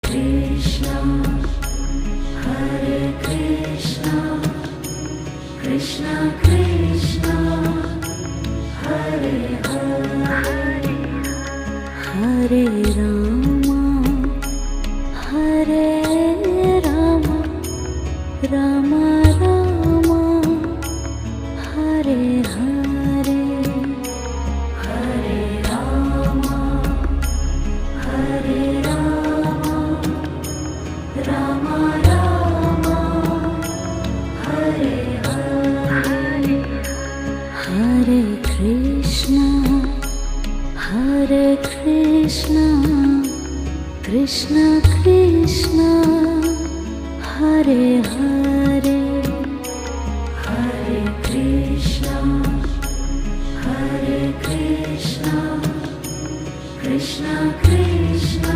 Krishna, Hare Krishna, Krishna Krishna, Hare Hare, Hare Rama, Hare Rama, Rama Rama, Hare Hare, Hare Rama, Hare Rama, Rama Rama, Hare Hare, Hare Krishna, Hare Krishna, Krishna Krishna, Hare Hare, Hare Krishna, Hare Krishna, Krishna Krishna,